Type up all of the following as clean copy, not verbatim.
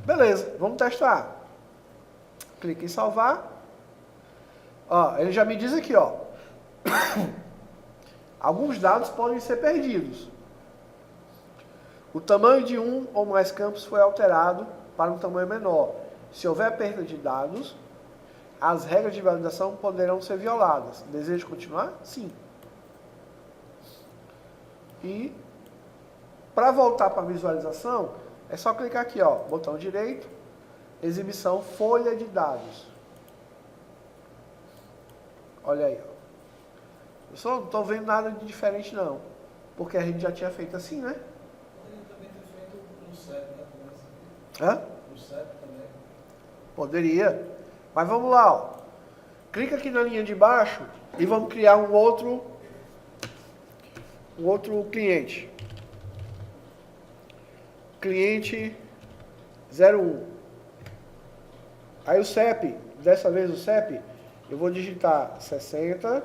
Beleza, vamos testar. Clique em salvar. Ó, ele já me diz aqui, ó. Alguns dados podem ser perdidos. O tamanho de um ou mais campos foi alterado para um tamanho menor. Se houver perda de dados, as regras de validação poderão ser violadas. Deseja continuar? Sim. E para voltar para a visualização, é só clicar aqui, ó, botão direito, exibição folha de dados. Olha aí, ó. Eu só não estou vendo nada de diferente não, porque a gente já tinha feito assim, né? Poderia também ter feito no CEP, né? Hã? No CEP também. Poderia. Mas vamos lá, ó. Clica aqui na linha de baixo e vamos criar um outro cliente. Cliente 01. Aí o CEP, dessa vez o CEP, eu vou digitar 60,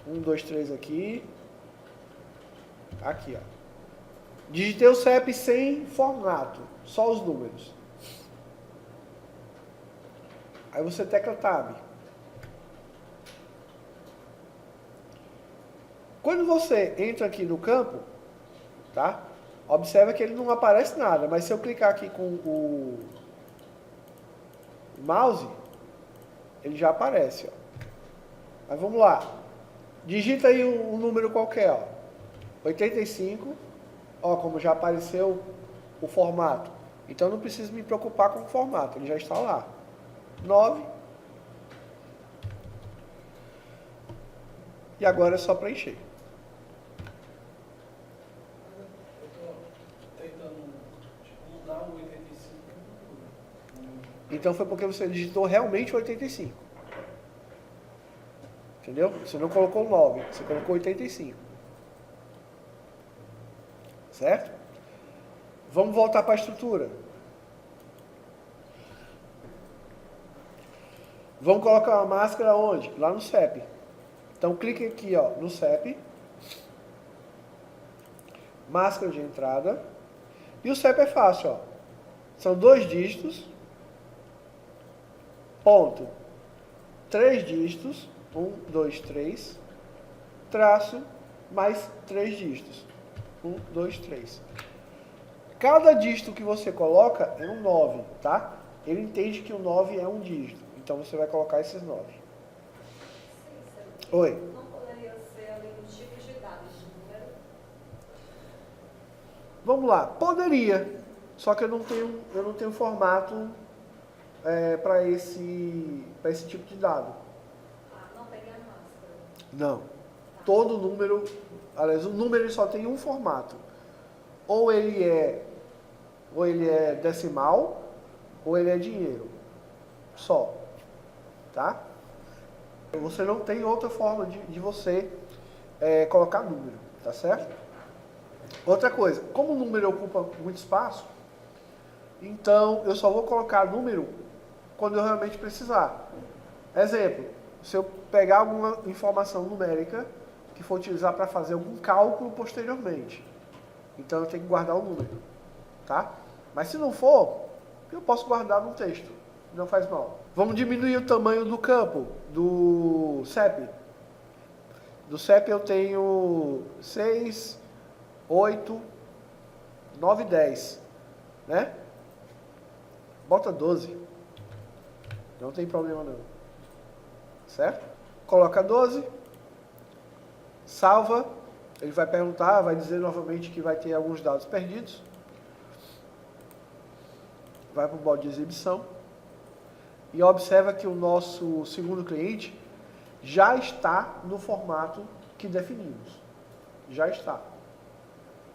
1, 2, 3 aqui, aqui, ó. Digitei o CEP sem formato, só os números. Aí você tecla Tab. Quando você entra aqui no campo, tá? Observa que ele não aparece nada, mas se eu clicar aqui com o mouse, ele já aparece, ó. Mas vamos lá. Digita aí um número qualquer, ó. 85. Ó, como já apareceu o formato. Então não preciso me preocupar com o formato, ele já está lá. 9. E agora é só preencher. Eu estou tentando mudar o 85. Então foi porque você digitou realmente 85. Entendeu? Você não colocou 9, você colocou 85. Certo? Vamos voltar para a estrutura. Vamos colocar uma máscara onde? Lá no CEP. Então clique aqui, ó, no CEP. Máscara de entrada. E o CEP é fácil, ó. São 2 dígitos. Ponto. 3 dígitos. 1, 2, 3. Traço. Mais 3 dígitos. 1, 2, 3. Cada dígito que você coloca é um 9, tá? Ele entende que o 9 é um dígito. Então você vai colocar esses 9. Oi. Não poderia ser ali um tipo de dados de número? Vamos lá. Poderia. Só que eu não tenho formato para esse tipo de dado. Ah, não tem a máscara. Não. Todo número, aliás, o número ele só tem um formato. Ou ele é decimal, ou ele é dinheiro. Só. Tá? Você não tem outra forma de você colocar número. Tá certo? Outra coisa, como o número ocupa muito espaço, então eu só vou colocar número quando eu realmente precisar. Exemplo, se eu pegar alguma informação numérica que for utilizar para fazer algum cálculo posteriormente. Então eu tenho que guardar o número, tá? Mas se não for, eu posso guardar no texto, não faz mal. Vamos diminuir o tamanho do campo, do CEP. Do CEP eu tenho 6, 8, 9, 10, né? Bota 12, não tem problema não, certo? Coloca 12, salva, ele vai perguntar, vai dizer novamente que vai ter alguns dados perdidos, vai para o modo de exibição, e observa que o nosso segundo cliente já está no formato que definimos, já está,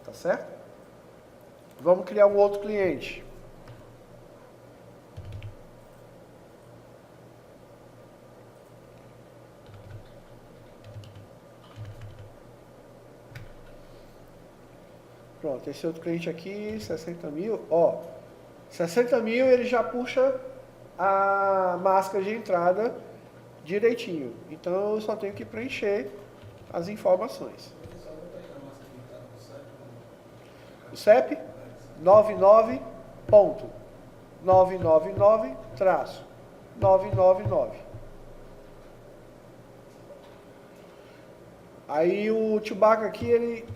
tá certo? Vamos criar um outro cliente. Pronto, esse outro cliente aqui, 60 mil, ó, 60 mil ele já puxa a máscara de entrada direitinho. Então eu só tenho que preencher as informações. O CEP 99 ponto 999 traço 999. Aí o Chewbacca aqui, ele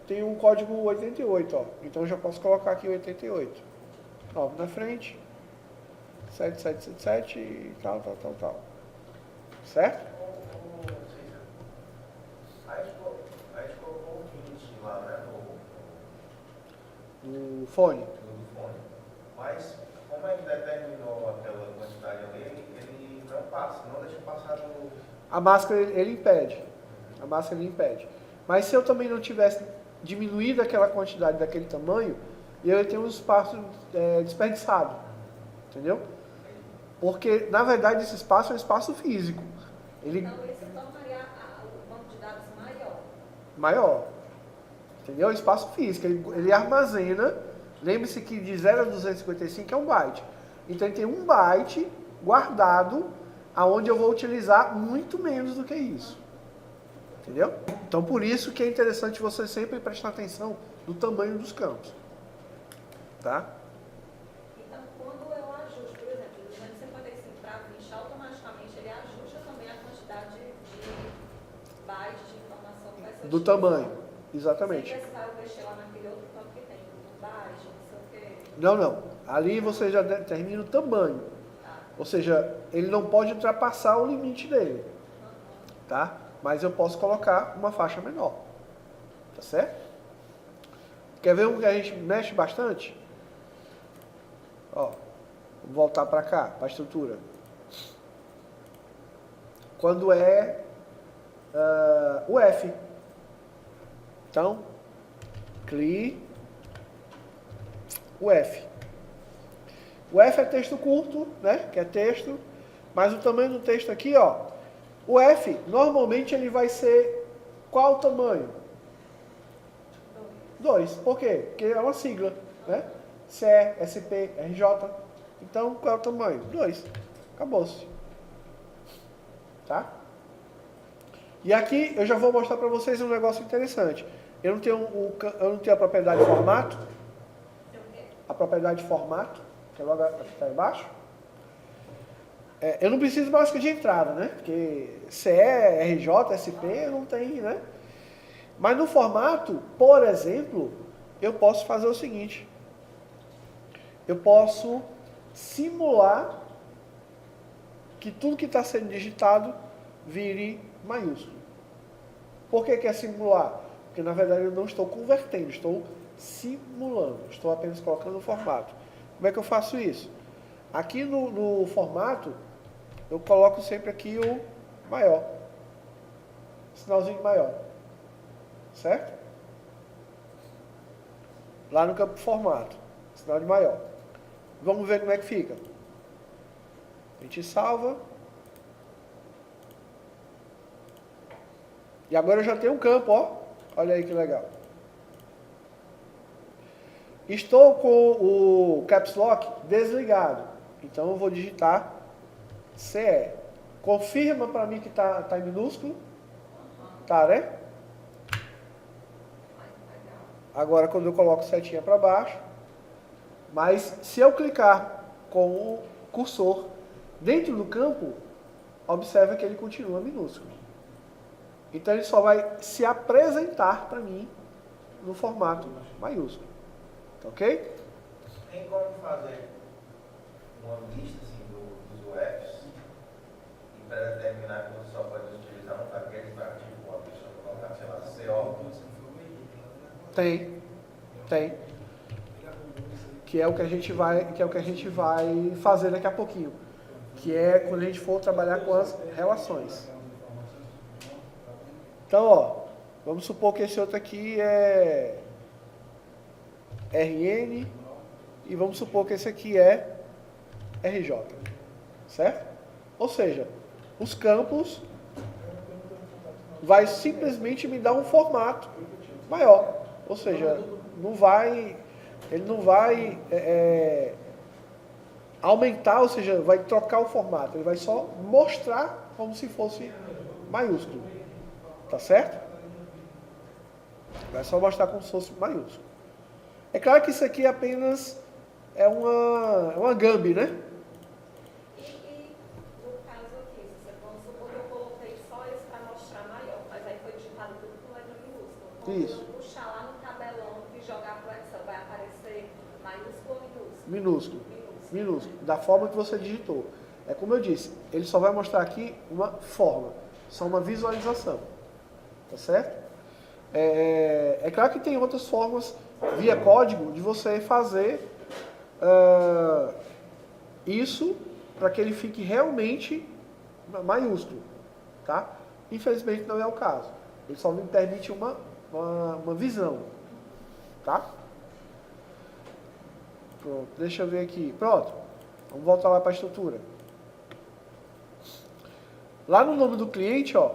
tem um código 88, ó. Então eu já posso colocar aqui 88. 9 na frente. 7777 e tal. Certo? A gente colocou o 20 lá, né? No fone. No fone. Mas, como ele determinou aquela quantidade ali, ele não passa, não deixa passar do. A máscara ele impede. A máscara ele impede. Mas se eu também não tivesse diminuído aquela quantidade daquele tamanho, eu ia ter um espaço desperdiçado. Entendeu? Porque, na verdade, esse espaço é um espaço físico. Ele Então, esse tornaria o banco de dados maior. maior. Entendeu? O espaço físico. Ele armazena. Lembre-se que de 0 a 255 é um byte. Então, ele tem um byte guardado, aonde eu vou utilizar muito menos do que isso. Entendeu? Então, por isso que é interessante você sempre prestar atenção no tamanho dos campos. Tá? Então, quando eu ajusto, por exemplo, de 255 para 20, automaticamente ele ajusta também a quantidade de bytes de informação que vai ser Do utilizada. tamanho. Exatamente. Sem precisar eu mexer lá naquele outro campo que tem, do byte, não sei o quê. Não. Ali você já determina o tamanho. Ou seja, ele não pode ultrapassar o limite dele. Tá? Mas eu posso colocar uma faixa menor. Tá certo? Quer ver um que a gente mexe bastante? Ó, vamos voltar para cá, para a estrutura. Quando é o F. Então, CLI, o F. O F é texto curto, né? Que é texto. Mas o tamanho do texto aqui, ó. O F, normalmente ele vai ser qual tamanho? 2. Por quê? Porque é uma sigla, né? CE, SP, RJ. Então, qual é o tamanho? 2. Acabou-se. Tá? E aqui eu já vou mostrar para vocês um negócio interessante. Eu não tenho a propriedade formato. A propriedade formato, que é logo aqui está embaixo. Eu não preciso mais de entrada, né? Porque CE, RJ, SP não tem, né? Mas no formato, por exemplo, eu posso fazer o seguinte. Eu posso simular que tudo que está sendo digitado vire maiúsculo. Por que é simular? Porque na verdade eu não estou convertendo, estou simulando, estou apenas colocando o formato. Como é que eu faço isso? Aqui no formato, eu coloco sempre aqui o maior. Sinalzinho maior. Certo? Lá no campo formato. Sinal de maior. Vamos ver como é que fica. A gente salva. E agora eu já tenho um campo, ó. Olha aí que legal. Estou com o Caps Lock desligado. Então eu vou digitar CE. Confirma para mim que está em minúsculo. Tá, né? Agora quando eu coloco setinha para baixo. Mas se eu clicar com o cursor dentro do campo, observa que ele continua minúsculo. Então ele só vai se apresentar para mim no formato maiúsculo. Tá ok? Tem como fazer uma lista assim, dos UFs e para determinar que você só pode utilizar um daqueles artigos, uma pessoa colocar, sei lá, CO? Tem. Que é o que a gente vai fazer daqui a pouquinho. Que é quando a gente for trabalhar com as relações. Então, ó, vamos supor que esse outro aqui é RN e vamos supor que esse aqui é RJ, certo? Ou seja, os campos vai simplesmente me dar um formato maior, ou seja, ele não vai aumentar, ou seja, vai trocar o formato, ele vai só mostrar como se fosse maiúsculo. Tá certo? Vai só mostrar como se fosse maiúsculo. É claro que isso aqui é apenas é uma GAMB, né? E no caso aqui, se vamos supor que eu coloquei só esse para mostrar maior, mas aí foi digitado tudo com letra minúscula. Quando Isso. eu puxar lá no tabelão e jogar para o Excel, vai aparecer maiúsculo ou minúsculo? Minúsculo. Minúsculo. Minúsculo. Da forma que você digitou. É como eu disse, ele só vai mostrar aqui uma forma, só uma visualização. Tá certo? É claro que tem outras formas, via código, de você fazer isso para que ele fique realmente maiúsculo. Tá? Infelizmente não é o caso. Ele só me permite uma visão. Tá? Pronto, deixa eu ver aqui. Pronto. Vamos voltar lá para a estrutura. Lá no nome do cliente, ó,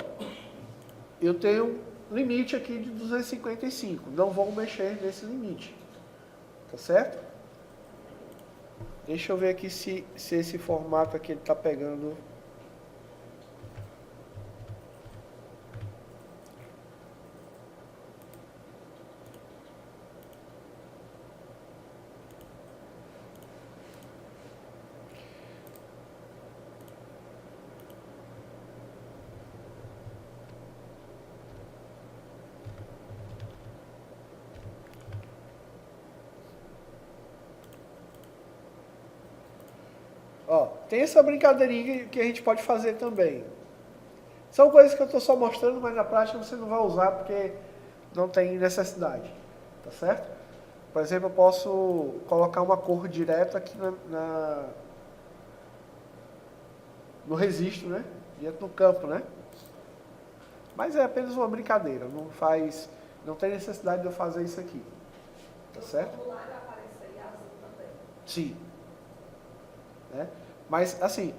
eu tenho um limite aqui de 255. Não vou mexer nesse limite. Tá certo? Deixa eu ver aqui se esse formato aqui ele está pegando. Ó, tem essa brincadeirinha que a gente pode fazer também. São coisas que eu estou só mostrando, mas na prática você não vai usar porque não tem necessidade. Tá certo? Por exemplo, eu posso colocar uma cor direta aqui no registro, né? Direto no campo, né? Mas é apenas uma brincadeira, não tem necessidade de eu fazer isso aqui. Tá certo? O formulário apareceria azul também. Sim. Né? Mas, assim,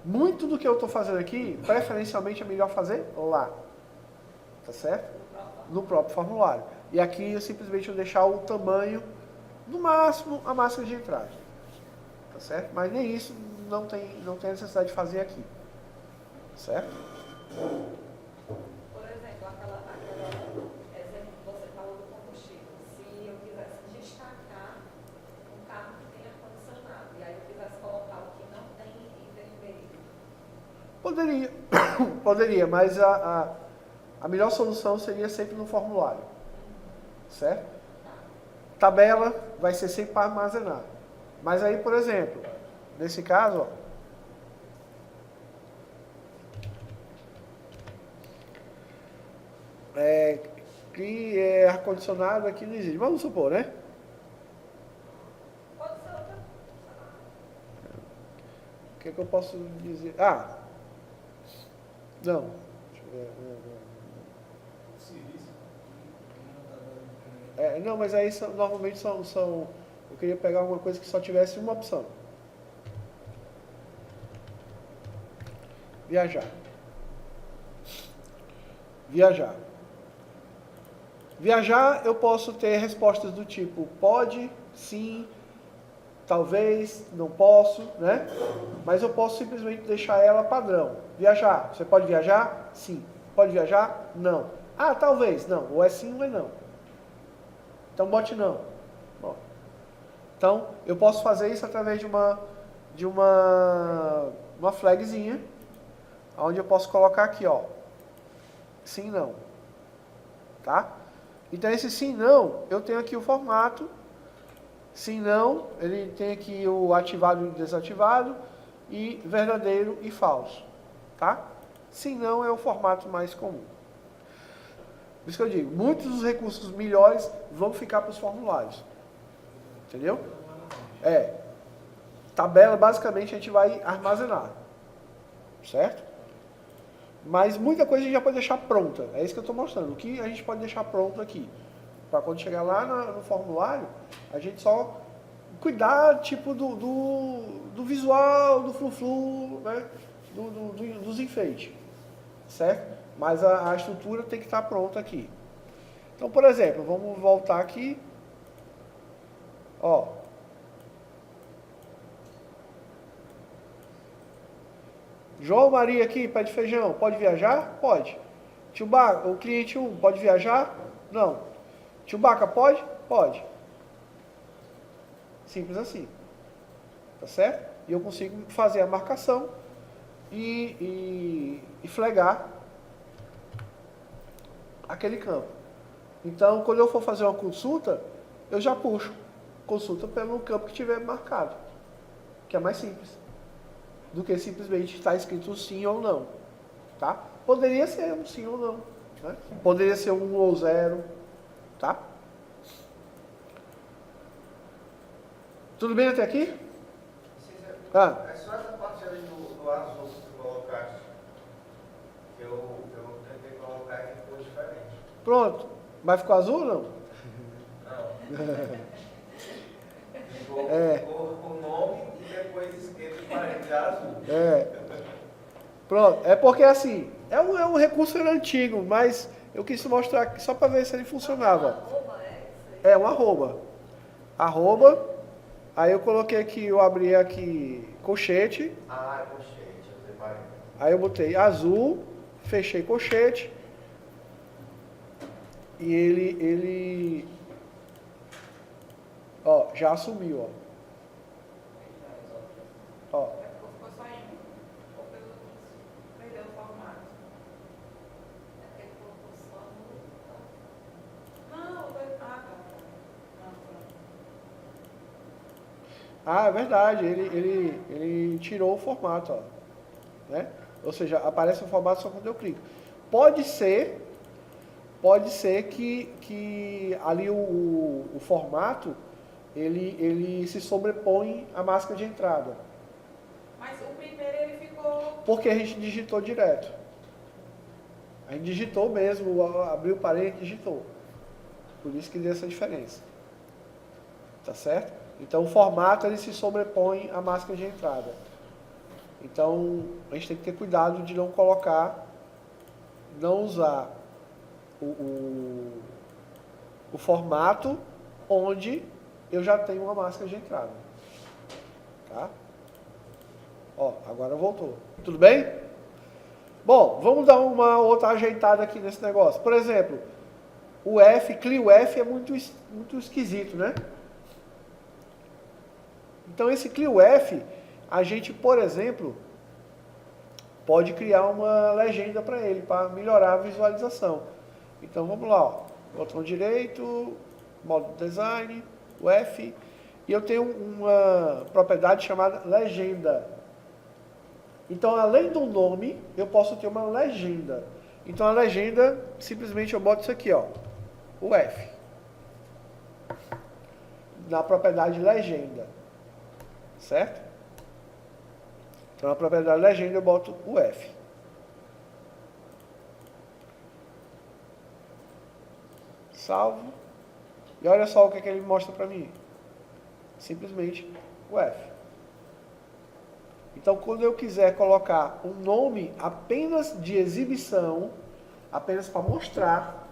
muito do que eu estou fazendo aqui, preferencialmente é melhor fazer lá. Tá certo? No próprio formulário. E aqui eu simplesmente vou deixar o tamanho, no máximo, a máscara de entrada. Tá certo? Mas nem isso não tem necessidade de fazer aqui. Certo? Por exemplo, aquele exemplo que você falou do combustível. Se eu quisesse destacar um carro que tem ar-condicionado, e aí eu quisesse colocar o que não tem em vermelho. Poderia, mas a melhor solução seria sempre no formulário. Certo? Tabela vai ser sempre para armazenar. Mas aí, por exemplo, nesse caso, ó, que é ar-condicionado aqui não existe. Vamos supor, né? Pode ser outra. O que eu posso dizer? Ah! Não. Deixa eu ver. Não, mas aí normalmente são. Eu queria pegar alguma coisa que só tivesse uma opção. Viajar. Viajar. Viajar, eu posso ter respostas do tipo pode, sim, talvez, não posso, né? Mas eu posso simplesmente deixar ela padrão. Viajar. Você pode viajar? Sim. Pode viajar? Não. Ah, talvez. Não. Ou é sim ou é não. Então bote não. Bom. Então, eu posso fazer isso através de uma flagzinha, onde eu posso colocar aqui, ó. Sim, não. Tá? Então, esse sim, não, eu tenho aqui o formato. Sim, não, ele tem aqui o ativado e desativado, e verdadeiro e falso. Tá? Sim, não é o formato mais comum. Por isso que eu digo, muitos dos recursos melhores vão ficar para os formulários. Entendeu? Tabela, basicamente, a gente vai armazenar. Certo? Mas muita coisa a gente já pode deixar pronta. É isso que eu estou mostrando. O que a gente pode deixar pronto aqui. Para quando chegar lá no formulário, a gente só cuidar tipo do visual, do flu-flu, né? Dos enfeites. Certo? Mas a estrutura tem que estar pronta aqui. Então, por exemplo, vamos voltar aqui. Ó. João Maria aqui, pé de feijão, pode viajar? Pode. Tio Baca, o cliente 1, pode viajar? Não. Tio Baca, pode? Pode. Simples assim. tá certo? E eu consigo fazer a marcação e flagar aquele campo. Então, quando eu for fazer uma consulta, eu já puxo consulta pelo campo que tiver marcado, que é mais simples do que simplesmente estar escrito sim ou não, tá? Poderia ser um sim ou não, né? Poderia ser um ou zero, tá? Tudo bem até aqui? Ah. É só essa parte ali do azul que tu colocaste. Que eu tentei colocar e ficou diferente. Pronto. Vai ficar azul ou não? Não. Ficou o nome e depois esquerdo parede azul. Pronto. É porque assim, é um recurso antigo, mas eu quis mostrar aqui só para ver se ele funcionava. Arroba é isso aí? É um arroba. Arroba. Aí eu coloquei aqui, eu abri aqui colchete. Ah, é colchete, eu separei. Aí eu botei azul, fechei colchete. E ele ó, já assumiu, ó. Ó. Ficou saindo. Ou perdeu o formato. É porque colocou só no... Não, tá. Não, pronto. Ah, é verdade, ele tirou o formato, ó, né? Ou seja, aparece o formato só quando eu clico. Pode ser que ali o formato, ele se sobrepõe à máscara de entrada. Mas o primeiro ele ficou... Porque a gente digitou direto. A gente digitou mesmo, abriu o parede e digitou. Por isso que deu essa diferença. Tá certo? Então o formato ele se sobrepõe à máscara de entrada. Então a gente tem que ter cuidado de não colocar, não usar o formato onde eu já tenho uma máscara de entrada. Tá? Ó, agora voltou. Tudo bem? Bom, vamos dar uma outra ajeitada aqui nesse negócio. Por exemplo, o F, CLIO F é muito esquisito, né? Então esse CLIO F, a gente, por exemplo, pode criar uma legenda para ele, para melhorar a visualização. Então vamos lá, ó. Botão direito, modo design, o F, e eu tenho uma propriedade chamada legenda. Então, além do nome, eu posso ter uma legenda. Então, a legenda, simplesmente eu boto isso aqui, ó, o F, na propriedade legenda, certo? Então, na propriedade legenda eu boto o F. Salvo. E olha só o que ele mostra para mim. Simplesmente o F. Então, quando eu quiser colocar um nome apenas de exibição, apenas para mostrar,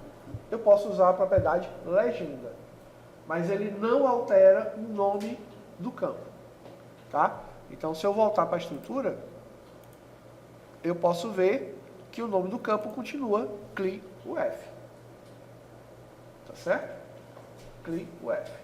eu posso usar a propriedade legenda. Mas ele não altera o nome do campo. Tá? Então, se eu voltar para a estrutura, eu posso ver que o nome do campo continua CLIO F. Tá certo? CLIO F.